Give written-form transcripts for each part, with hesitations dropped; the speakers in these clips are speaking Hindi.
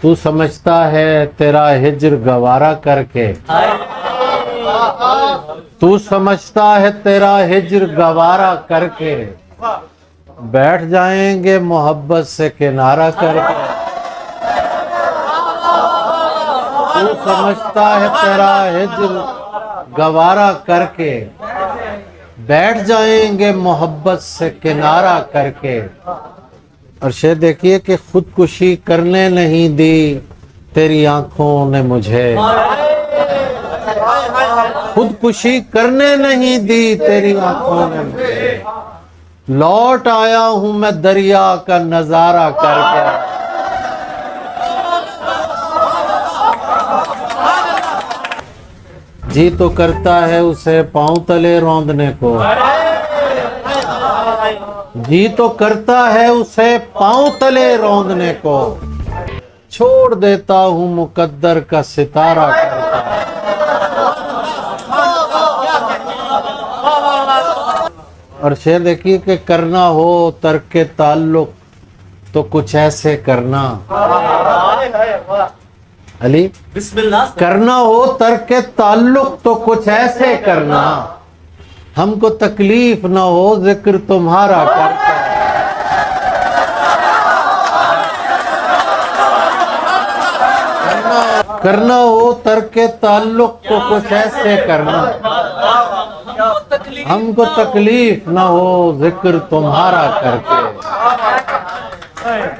तू समझता है तेरा हिज्र गवारा करके, तू समझता है तेरा हिज्र गवारा करके बैठ जाएंगे मोहब्बत से किनारा करके। तू समझता है तेरा हिज्र गवारा करके बैठ जाएंगे मोहब्बत से किनारा करके। और शेर देखिए कि खुदकुशी करने नहीं दी तेरी आंखों ने मुझे, खुदकुशी करने नहीं दी तेरी आंखों ने मुझे। लौट आया हूं मैं दरिया का नजारा करके। जी तो करता है उसे पांव तले रौंदने को, जी तो करता है उसे पांव तले रौंदने को। छोड़ देता हूं मुकद्दर का सितारा करके। और शेर देखिए कि करना हो तर्क ताल्लुक तो कुछ ऐसे करना। अली बिस्मिल्लाह। करना हो तर्क ताल्लुक तो कुछ ऐसे करना, हमको तकलीफ ना हो जिक्र तुम्हारा करके। करना हो तर्क ताल्लुक तो कुछ ऐसे करना, हमको तकलीफ ना हो जिक्र तुम्हारा करके।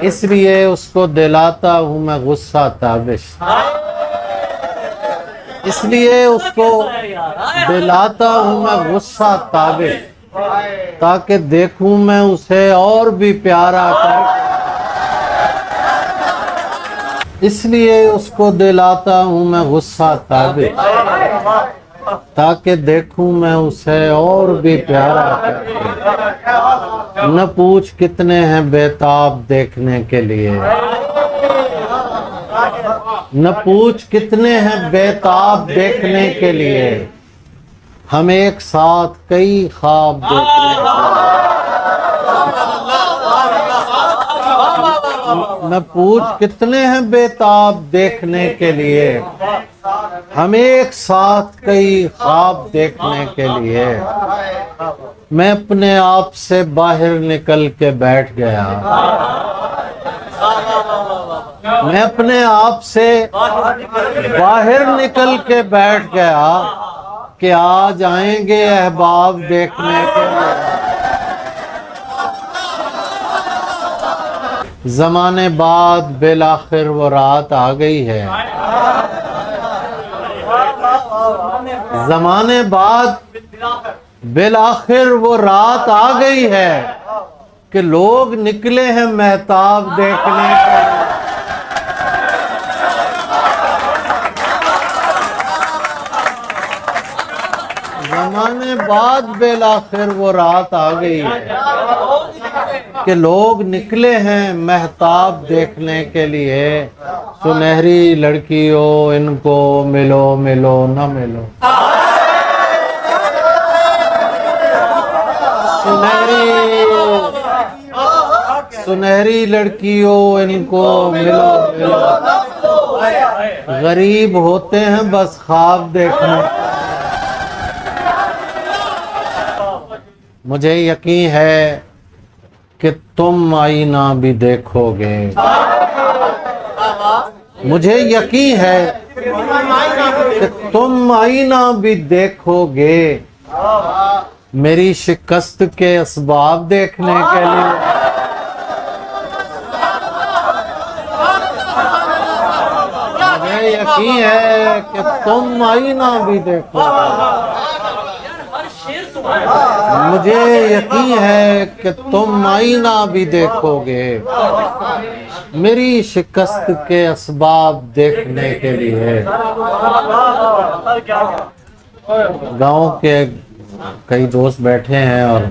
इसलिए उसको दिलाता हूं मैं गुस्सा ताबिश, इसलिए उसको दिलाता हूं मैं गुस्सा ताबिश, ताकि देखूं मैं उसे और भी प्यारा करके। इसलिए उसको दिलाता हूं मैं गुस्सा ताबिश, ताकि देखूं मैं उसे और भी प्यारा करके। न पूछ कितने हैं बेताब देखने के लिए, न पूछ कितने हैं बेताब देखने के लिए, हम एक साथ कई ख्वाब देखने के लिए। न पूछ कितने हैं बेताब देखने के लिए, हम एक साथ कई ख्वाब देखने के लिए। मैं अपने आप से बाहर निकल के बैठ गया, मैं अपने आप से बाहर निकल के बैठ गया कि आज आएंगे अहबाब देखने के लिए। ज़माने बाद बिलाखिर वो रात आ गई है, ज़माने बाद बिलाखिर वो रात आ गई है कि लोग निकले हैं महताब देखने के लिए। ज़माने बाद बिलाखिर वो रात आ गई है कि लोग निकले हैं महताब देखने के लिए। सुनहरी लड़कियों इनको मिलो मिलो न मिलो, सुनहरी लड़कियों इनको मिलो मिलो। गरीब होते हैं बस ख्वाब देखने। मुझे यकीन है कि तुम आईना भी देखोगे, मुझे यकीन है कि तुम आईना भी देखोगे, मेरी शिकस्त के असबाब देखने के लिए। मुझे यकीन है कि तुम आईना भी देखोगे, मुझे यकीन है कि तुम आईना भी देखोगे, मेरी शिकस्त के असबाब देखने के लिए। गांव के कई दोस्त बैठे हैं और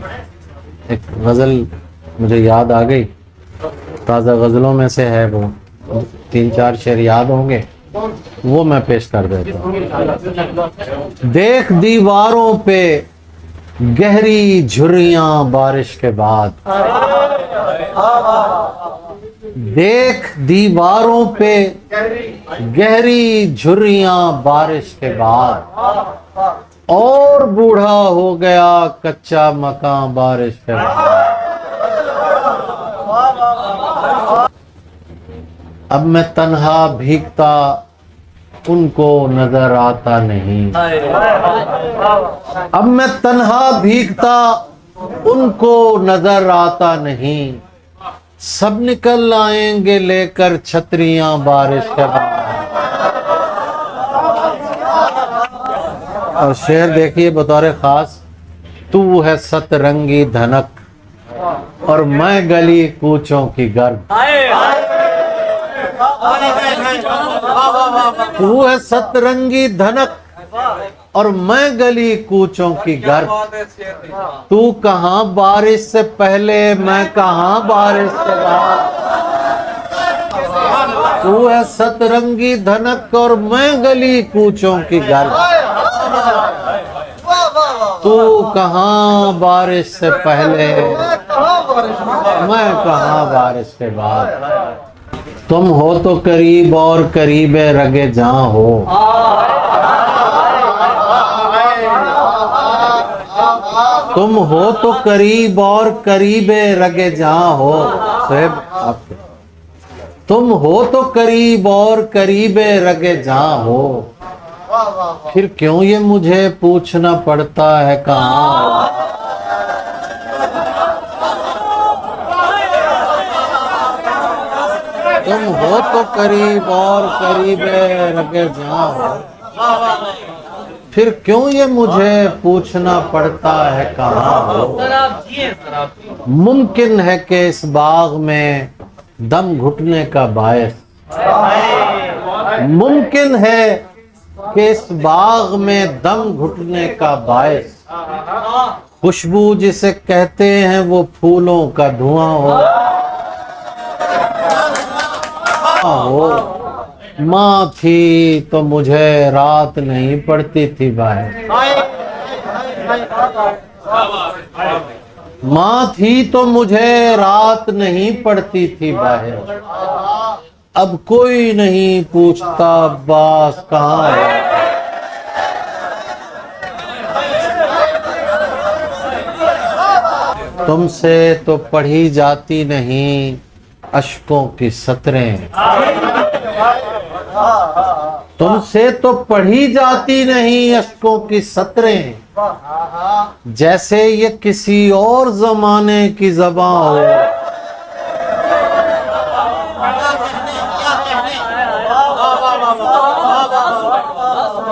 एक गज़ल मुझे याद आ गई, ताज़ा गज़लों में से है, वो 3-4 शेर याद होंगे, वो मैं पेश कर देता हूँ। देख दीवारों पे गहरी झुर्रियां बारिश के बाद, देख दीवारों पे गहरी झुर्रियां बारिश के बाद, और बूढ़ा हो गया कच्चा मकान बारिश के बाद। अब मैं तन्हा भीगता उनको नजर आता नहीं, अब मैं तन्हा भीगता उनको नजर आता नहीं। सब निकल आएंगे लेकर छतरियां बारिश के बाद। और शेर देखिए बतौर खास, तू है सतरंगी धनक और मैं गली कूचों की गर्द। तू है सतरंगी धनक और मैं गली कूचों की गर्द। तू कहाँ बारिश से पहले, मैं कहाँ बारिश के बाद। तू है सतरंगी धनक और मैं गली कूचों की गर्द। तू कहाँ बारिश से पहले, मैं कहाँ बारिश के बाद। तुम हो तो करीब और करीबे रगे जहां हो। तुम हो तो करीब और करीबे रगे जहां हो। साहब तुम हो तो करीब और करीबे रगे जहां हो, फिर क्यों ये मुझे पूछना पड़ता है कहाँ हो। तुम हो तो करीब और करीबे रगे जहां हो, फिर क्यों ये मुझे पूछना पड़ता है कहाँ हो। मुमकिन है कि इस बाग में दम घुटने का बायस, मुमकिन है कि इस बाग में दम घुटने का बायस, खुशबू जिसे कहते हैं वो फूलों का धुआं हो। माँ थी तो मुझे रात नहीं पड़ती थी बाहर, माँ थी तो मुझे रात नहीं पड़ती थी बाहर। अब कोई नहीं पूछता अब्बास कहाँ है। तुमसे तो पढ़ी जाती नहीं अश्कों की सतरें, तुमसे तो पढ़ी जाती नहीं अश्कों की सतरें, जैसे ये किसी और जमाने की ज़बां हो।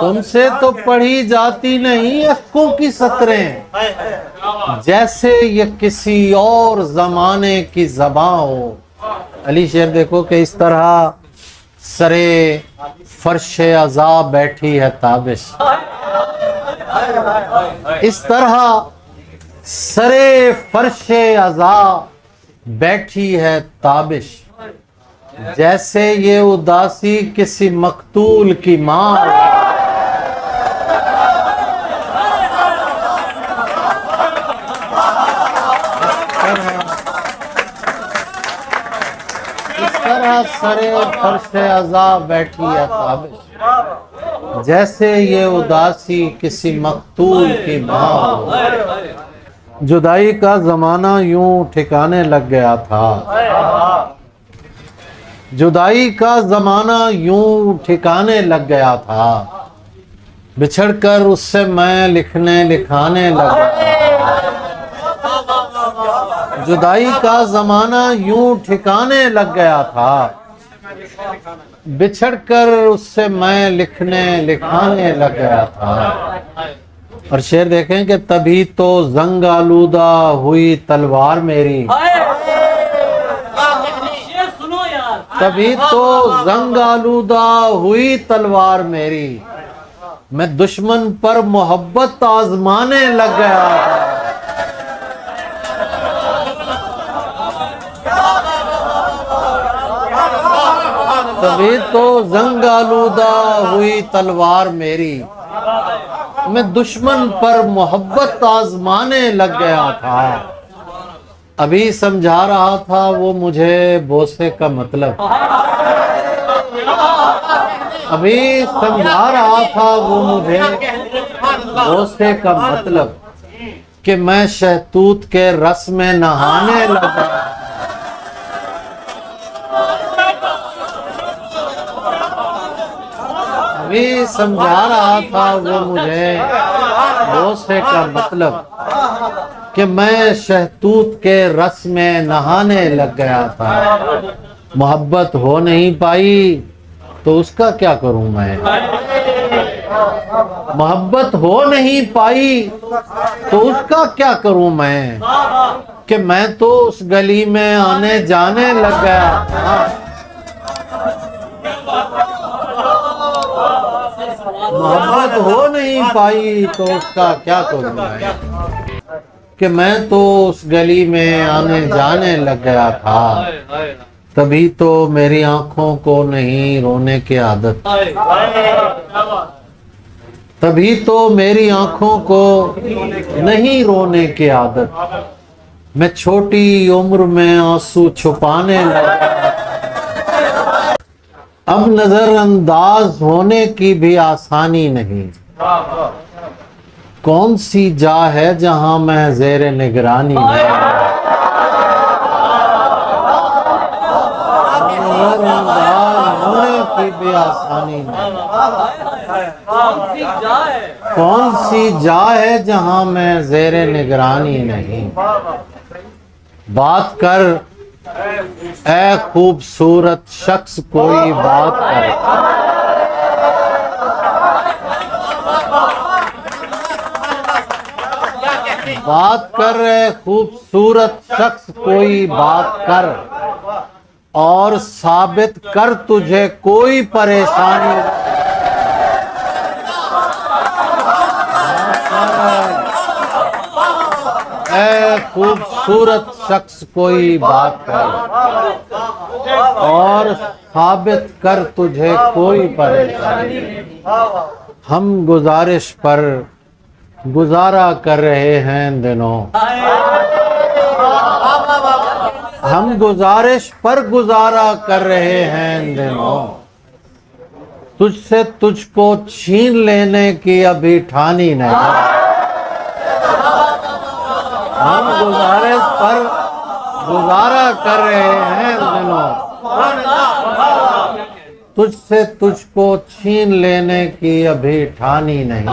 तुमसे तो पढ़ी जाती नहीं अश्कों की सतरें, जैसे ये किसी और जमाने की ज़बां हो। अली शेर देखो कि इस तरह सरे फर्शे अज़ा बैठी है ताबिश, इस तरह सरे फर्शे अज़ा बैठी है ताबिश, जैसे ये उदासी किसी मकतूल की माँ। सरे फर्शे अज़ा बैठी है ताबिश, जैसे ये उदासी किसी मकतूल की माँ हो। जुदाई का जमाना यूं ठिकाने लग गया था, जुदाई का जमाना यूं ठिकाने लग गया था, बिछड़कर उससे मैं लिखने लिखाने लग गया। जुदाई का जमाना यूं ठिकाने लग गया था, बिछड़कर उससे मैं लिखने लिखाने लग गया था। और शेर देखें कि तभी तो जंग आलूदा हुई तलवार मेरी, तभी तो जंग आलूदा हुई तलवार मेरी, मैं दुश्मन पर मोहब्बत आजमाने लग गया था। तभी तो जंग आलूदा हुई तलवार मेरी, मैं दुश्मन पर मोहब्बत आजमाने लग गया था। अभी समझा रहा था वो मुझे बोसे का मतलब, अभी समझा रहा था वो मुझे बोसे का मतलब कि मैं शहतूत के रस में नहाने लगा। अभी समझा रहा था वो मुझे बोसे का मतलब कि मैं शहतूत के रस में नहाने लग गया था। मोहब्बत हो नहीं पाई तो उसका क्या करूं मैं, मोहब्बत हो नहीं पाई तो उसका क्या करूं मैं, कि मैं तो उस गली में आने जाने लग गया था। मोहब्बत हो नहीं पाई तो उसका क्या करूं मैं, कि मैं तो उस गली में आने जाने लग गया था। तभी तो मेरी आंखों को नहीं रोने की आदत, तभी तो मेरी आंखों को नहीं रोने की आदत। मैं छोटी उम्र में आंसू छुपाने लगा। अब नजरअंदाज होने की भी आसानी नहीं। कौन सी जा है जहां मैं जेरे निगरानी नहीं। नजरअंदाज होने की भी आसानी नहीं। कौन सी जा है जहां मैं जेरे निगरानी नहीं। बात कर ऐ खूबसूरत शख्स कोई बात कर। बात कर ऐ खूबसूरत शख्स कोई बात कर, और साबित कर तुझे कोई परेशानी। ऐ खूबसूरत शख्स कोई बात कर, और साबित कर तुझे कोई परेशानी। हम गुजारिश पर गुजारा कर रहे हैं दिनों, हम गुजारिश पर गुजारा कर रहे हैं दिनों। तुझसे तुझको छीन लेने की अभी ठानी नहीं। हम गुजारिश पर गुजारा कर रहे हैं दिनों, तुझसे तुझको छीन लेने की अभी ठानी नहीं।